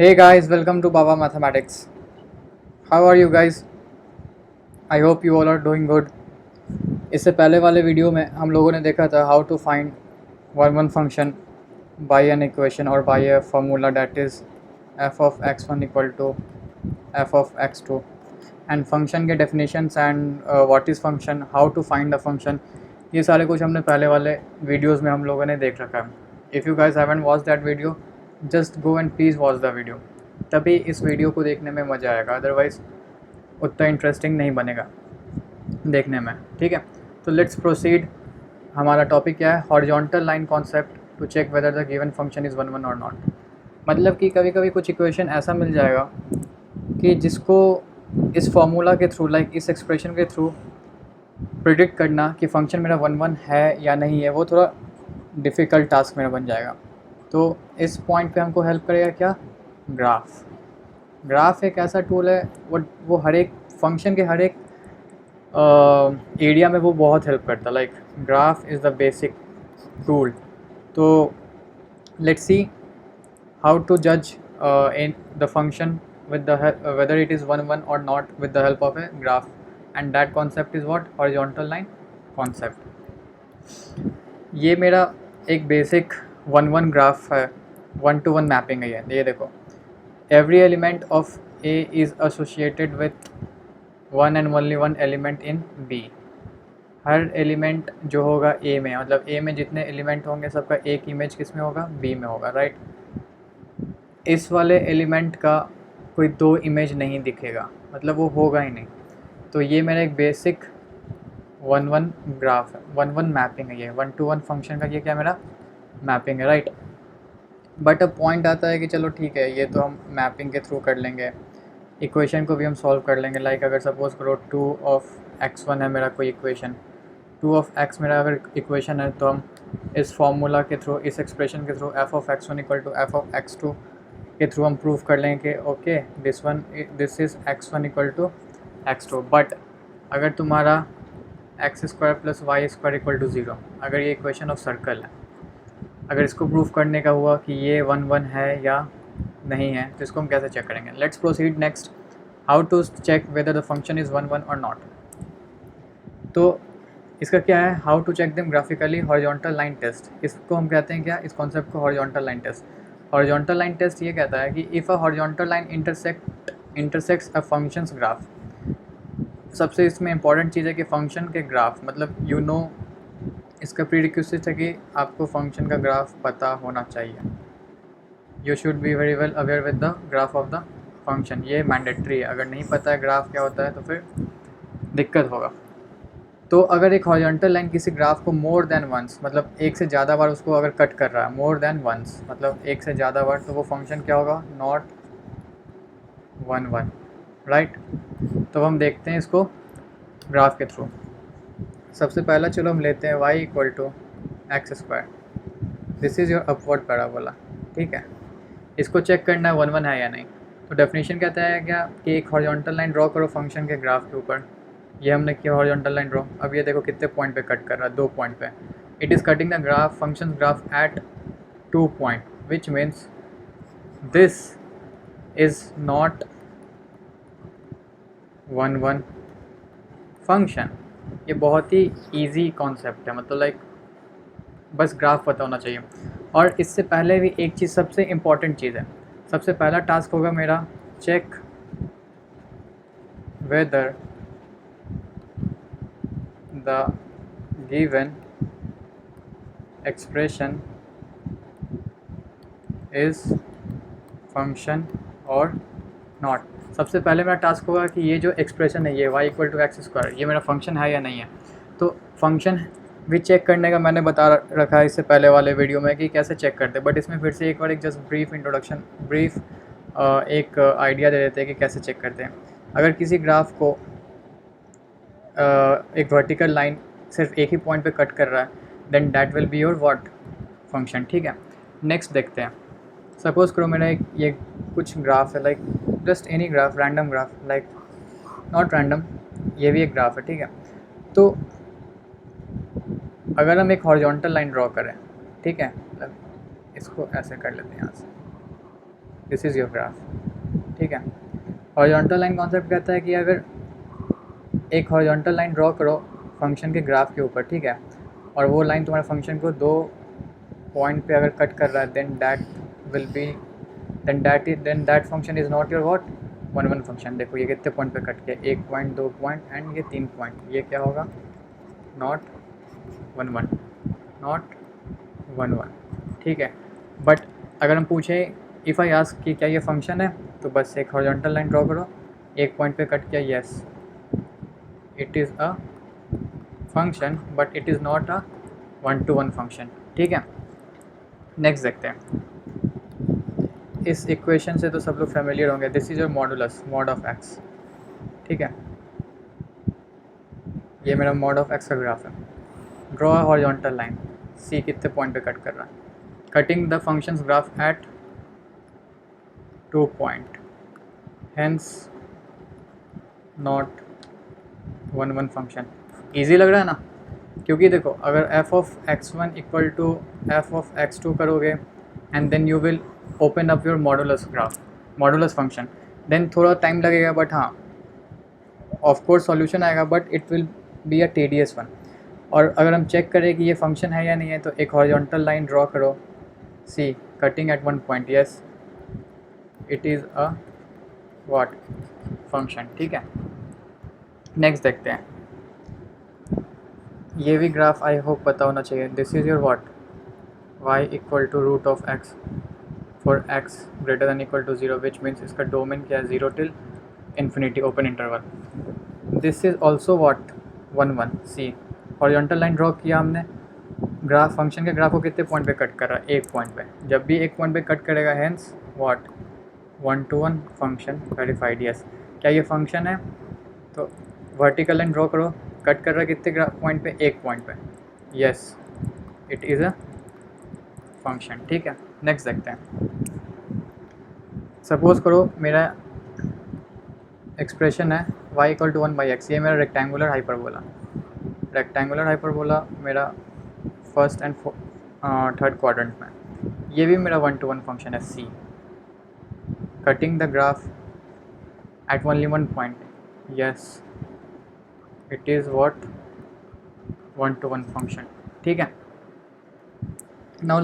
Hey guys, welcome to Baba Mathematics. How are you guys? I hope you all are doing good. इससे पहले वाले video में हम लोगों ने देखा था how to find one function by an equation और by a formula that is f of x one equal to f of x two and function के definitions and what is function, how to find the function, ये सारे कुछ हमने पहले वाले videos में हम लोगों ने देख रखा है. If you guys haven't watch that video, just go and please watch the video. तभी इस वीडियो को देखने में मज़ा आएगा, अदरवाइज़ उतना इंटरेस्टिंग नहीं बनेगा देखने में. ठीक है, तो लेट्स प्रोसीड. हमारा टॉपिक क्या है? Horizontal line concept to check whether the given function is one one और नॉट. मतलब कि कभी कभी कुछ इक्वेशन ऐसा मिल जाएगा कि जिसको इस फॉर्मूला के थ्रू, लाइक इस एक्सप्रेशन के थ्रू प्रिडिक्ट करना कि फ़ंक्शन मेरा वन वन है या नहीं है, वो थोड़ा डिफ़िकल्ट टास्क मेरा बन जाएगा. तो इस पॉइंट पे हमको हेल्प करेगा क्या? ग्राफ. ग्राफ एक ऐसा टूल है, वो हर एक फंक्शन के हर एक एरिया में वो बहुत हेल्प करता है. Like graph is the basic tool. तो लेट्स सी हाउ टू जज in the function with the whether it is one one or not with the help of a graph, and that concept is what? Horizontal line concept. ये मेरा एक basic one one graph है, one to one mapping है ये देखो. Every element of A is associated with one and only one element in B. हर एलिमेंट जो होगा ए में, मतलब ए में जितने एलिमेंट होंगे सबका एक इमेज किस में होगा? बी में होगा, राइट. इस वाले एलिमेंट का कोई दो इमेज नहीं दिखेगा, मतलब वो होगा ही नहीं. तो ये मेरा एक बेसिक वन वन ग्राफ है, वन वन मैपिंग है ये, वन टू वन फंक्शन का ये क्या मेरा मैपिंग है, राइट. बट अब पॉइंट आता है कि चलो ठीक है, ये तो हम मैपिंग के थ्रू कर लेंगे, इक्वेशन को भी हम सॉल्व कर लेंगे. लाइक अगर सपोज़ करो टू ऑफ एक्स वन है मेरा कोई इक्वेशन, टू ऑफ एक्स मेरा अगर इक्वेशन है, तो हम इस फार्मूला के थ्रू, इस एक्सप्रेशन के through f of x one equal to f of x two के थ्रू हम प्रूव कर लेंगे कि okay this is x one equal to x two. But अगर तुम्हारा x square plus y square equal to zero, अगर ये equation of circle है, अगर इसको प्रूव करने का हुआ कि ये वन वन है या नहीं है, तो इसको हम कैसे चेक करेंगे? Let's proceed next. How to check whether the function is one one और नॉट. तो इसका क्या है? How to check them graphically. Horizontal line test, इसको हम कहते हैं क्या? इस कॉन्सेप्ट को horizontal line test. Horizontal line test ये कहता है कि if a horizontal line intersects a function's graph. सबसे इसमें इंपॉर्टेंट चीज़ है कि फंक्शन के ग्राफ, मतलब यू नो, इसका प्रीरिक्विजिट है कि आपको फंक्शन का ग्राफ पता होना चाहिए. You should be very well aware with the graph of the function. ये मैंडेटरी है. अगर नहीं पता है ग्राफ क्या होता है तो फिर दिक्कत होगा. तो अगर एक हॉरिजॉन्टल लाइन किसी ग्राफ को मोर देन वंस, मतलब एक से ज़्यादा बार उसको अगर कट कर रहा है, मोर देन वंस मतलब एक से ज़्यादा बार, तो वो फंक्शन क्या होगा? Not one one, right. तो हम देखते हैं इसको ग्राफ के थ्रू. सबसे पहला चलो हम लेते हैं y equal to x square. This is your upward parabola. ठीक है, इसको चेक करना है वन वन है या नहीं. तो डेफिनेशन कहता है क्या कि एक हॉरिजॉन्टल लाइन ड्रॉ करो फंक्शन के ग्राफ के ऊपर. ये हमने किया हॉरिजॉन्टल लाइन ड्रॉ. अब ये देखो कितने पॉइंट पे कट कर रहा है? दो पॉइंट पे. It is cutting the graph function graph eight two point, which means this is not one one function. ये बहुत ही ईजी कॉन्सेप्ट है, मतलब लाइक बस ग्राफ पता होना चाहिए. और इससे पहले भी एक चीज़, सबसे इम्पॉर्टेंट चीज़ है. सबसे पहला टास्क होगा मेरा check whether the given expression is function और नॉट. सबसे पहले मेरा टास्क होगा कि ये जो एक्सप्रेशन है ये y equal to x square, ये मेरा फंक्शन है या नहीं है. तो फंक्शन भी चेक करने का मैंने बता रखा है इससे पहले वाले वीडियो में कि कैसे चेक करते हैं. बट इसमें फिर से एक बार एक जस्ट ब्रीफ इंट्रोडक्शन, ब्रीफ एक आइडिया दे देते हैं कि कैसे चेक करते हैं. अगर किसी ग्राफ को एक वर्टिकल लाइन सिर्फ एक ही पॉइंट पे कट कर रहा है, then that will be your what? Function. ठीक है, नेक्स्ट देखते हैं. सपोज़ करो मेरा एक ये कुछ ग्राफ है, like just any graph, random graph, like not random, ये भी एक ग्राफ है. ठीक है, तो अगर हम एक हॉरिजॉन्टल लाइन ड्रॉ करें, ठीक है, मतलब इसको ऐसे कर लेते हैं यहाँ से. दिस इज़ योर ग्राफ, ठीक है। हॉरिजॉन्टल लाइन कॉन्सेप्ट कहता है कि अगर एक हॉरिजॉन्टल लाइन ड्रॉ करो फंक्शन के ग्राफ के ऊपर, ठीक है, और वो लाइन तुम्हारे फंक्शन को दो पॉइंट पे अगर कट कर रहा है, then that function is not your what, one one function. देखो ये कितने पॉइंट पे कट किया, 1 पॉइंट, 2 पॉइंट एंड ये 3 पॉइंट, ये क्या होगा, not one one, not one one, ठीक है। बट अगर हम पूछें, इफ़ आई आस्क कि क्या ये फंक्शन है, तो बस एक हॉरिजॉन्टल लाइन ड्रॉ करो, 1 पॉइंट पे कट किया, yes it is a function, but it is not a one to one function, ठीक है। नेक्स्ट देखते हैं, इस इक्वेशन से तो सब लोग फेमिलियर होंगे, this is your modulus, mod of x, ठीक है। ये मेरा मॉड ऑफ एक्स का ग्राफ है। Draw a horizontal line, see कितने पॉइंट पे कट कर रहा है, cutting the function's graph at 2 point, hence not one one function. Easy लग रहा है ना, क्योंकि देखो अगर f of x1 equal to f of x2 करोगे and then you will open up your modulus graph, modulus function, then थोड़ा time लगेगा, बट हाँ ऑफ कोर्स सॉल्यूशन आएगा, but it will be a tedious one. और अगर हम check करें कि ये फंक्शन है या नहीं है, तो एक हॉरिजॉन्टल लाइन ड्रॉ करो, see cutting at one point, yes it is a what, function, ठीक है। नेक्स्ट देखते हैं, ये भी ग्राफ आई होप पता होना चाहिए, this is your what, y equal to root of x for x greater than equal to 0, which means इसका डोमेन क्या है, 0 till infinity open interval. This is also what, one one, see horizontal line draw किया हमने, graph function के graph को कितने point पे cut कर रहा है, 1 पॉइंट पे, जब भी 1 पॉइंट पे कट करेगा hence what, one to one function, verified, yes. क्या ये फंक्शन है, तो वर्टिकल लाइन ड्रॉ करो, कट कर रहा है कितने पॉइंट पे, 1 पॉइंट पे, yes it is a function, ठीक है। नेक्स्ट देखते हैं, सपोज करो मेरा एक्सप्रेशन है y इक्वल टू 1/x, ये मेरा रेक्टेंगुलर हाइपरबोला, रेक्टेंगुलर हाइपरबोला मेरा फर्स्ट एंड थर्ड क्वाड्रेंट में, ये भी मेरा वन टू वन फंक्शन है, c cutting the graph at only one point, yes it is what, one to one function, ठीक है। now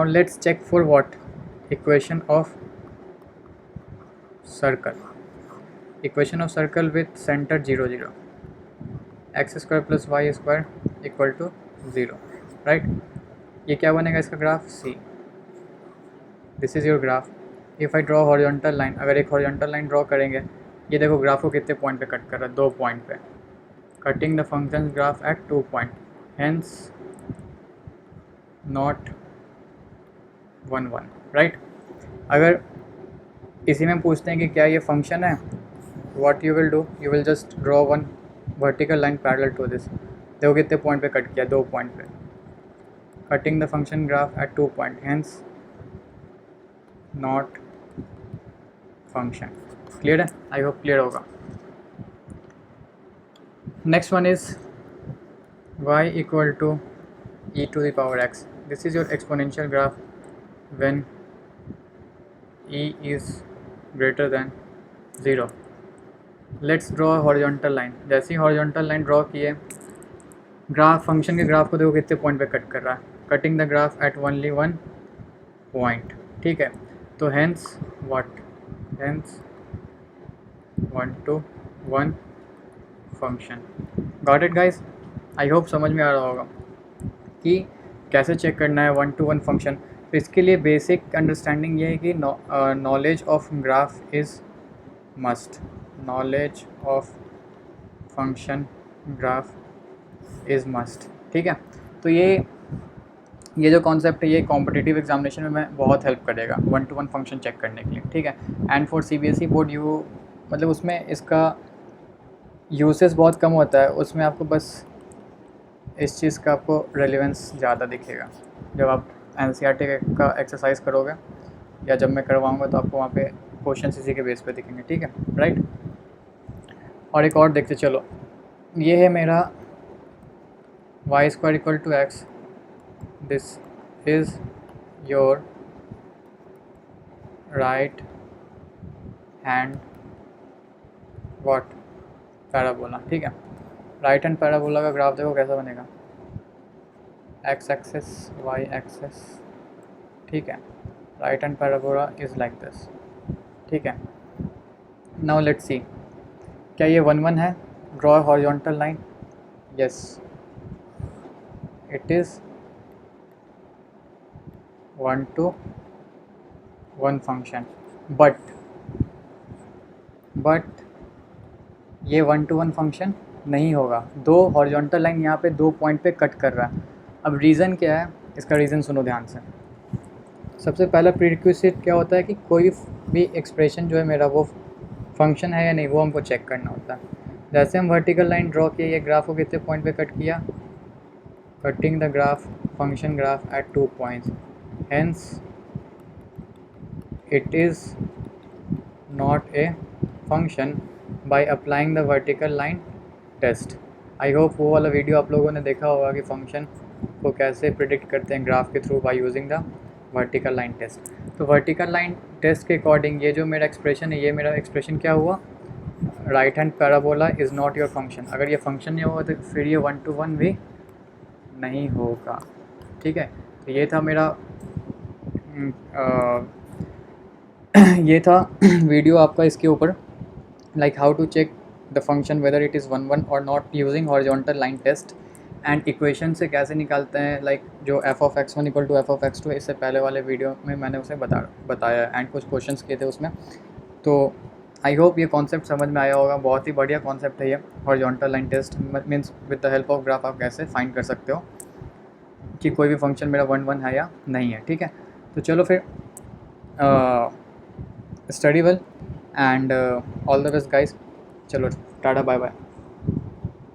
let's check for what, equation of circle with center 0 0, x square plus y square equal to 0, right. ये क्या बनेगा इसका graph, c, this is your graph. If I draw horizontal line, अगर एक horizontal line draw करेंगे, ये देखो graph को कितने पॉइंट पे कट कर रहा है, 2 पॉइंट पे, cutting the function graph at 2 point, hence not one one, right. अगर इसी में पूछते हैं कि क्या ये फंक्शन है, what you will do, you will just draw one vertical line parallel to this, देखो कितने पॉइंट पे कट किया, 2 पॉइंट पे, cutting the function graph at 2 point, hence not function. Clear है, आई होप क्लियर होगा। Next one is y equal to e to the power x, this is your exponential graph when e is greater than 0। Let's draw horizontal line, जैसे ही horizontal line draw किए, graph function के graph को देखो कितने point पे cut कर रहा है, cutting the graph at only one point, ठीक है। तो hence what, hence one to one function. Got it guys, I hope समझ में आ रहा होगा कि कैसे चेक करना है वन टू वन फंक्शन। तो इसके लिए बेसिक अंडरस्टैंडिंग ये है कि knowledge of graph is must, knowledge of function graph is must, ठीक है। तो ये जो कॉन्सेप्ट है, ये कॉम्पिटिटिव एग्जामिनेशन में मैं बहुत हेल्प करेगा one to one function check करने के लिए, ठीक है। And for CBSE board you, मतलब उसमें इसका यूसेस बहुत कम होता है, उसमें आपको बस इस चीज़ का आपको रेलेवेंस ज़्यादा दिखेगा जब आप NCERT का एक्सरसाइज करोगे, या जब मैं करवाऊँगा तो आपको वहाँ पे क्वेश्चन इसी के बेस पे दिखेंगे, ठीक है, राइट। और एक और देखते चलो, ये है मेरा y square equal to x, this is your right hand what parabola, ठीक है। राइट हैंड पैराबोला का ग्राफ देखो कैसा बनेगा, एक्स एक्सिस वाई एक्सिस, ठीक है। Right hand parabola is like this, ठीक है। नाउ लेट्स सी, क्या ये 1 1 है? Draw horizontal line, yes it is 1 to 1 function, but ये 1 to 1 फंक्शन नहीं होगा। दो हॉरिजॉन्टल लाइन यहाँ पे दो पॉइंट पे कट कर रहा है। अब रीज़न क्या है, इसका रीज़न सुनो ध्यान से। सबसे पहला प्रीरिक्विजिट क्या होता है कि कोई भी एक्सप्रेशन जो है मेरा वो फंक्शन है या नहीं, वो हमको चेक करना होता है। जैसे हम वर्टिकल लाइन ड्रॉ किए, ये ग्राफ को कितने पॉइंट पे कट किया, cutting the graph function graph at 2 points, hence it is not a function by applying the vertical line test। I hope वो वाला वीडियो आप लोगों ने देखा होगा कि फंक्शन को कैसे प्रिडिक्ट करते हैं ग्राफ के through by using the vertical line test. तो वर्टिकल लाइन टेस्ट के अकॉर्डिंग ये जो मेरा एक्सप्रेशन है, ये मेरा एक्सप्रेशन क्या हुआ, right hand parabola is not your function. अगर ये फंक्शन नहीं होगा तो फिर ये 1 to 1 भी नहीं होगा, ठीक है। तो ये था मेरा ये था वीडियो आपका इसके ऊपर, like how to check the function whether it is 1 1 और not using horizontal line test, and equation से कैसे निकालते हैं, लाइक जो f(x1) = f(x2), इससे पहले वाले वीडियो में मैंने उसे बताया एंड कुछ क्वेश्चंस किए थे उसमें। तो आई होप ये कॉन्सेप्ट समझ में आया होगा। बहुत ही बढ़िया कॉन्सेप्ट है ये horizontal line test, means with the help of graph आप कैसे फाइंड कर सकते हो कि कोई भी फंक्शन मेरा 1 1 है या नहीं है, ठीक है। तो चलो फिर study well and all the best guys, चलो टाटा बाय बाय।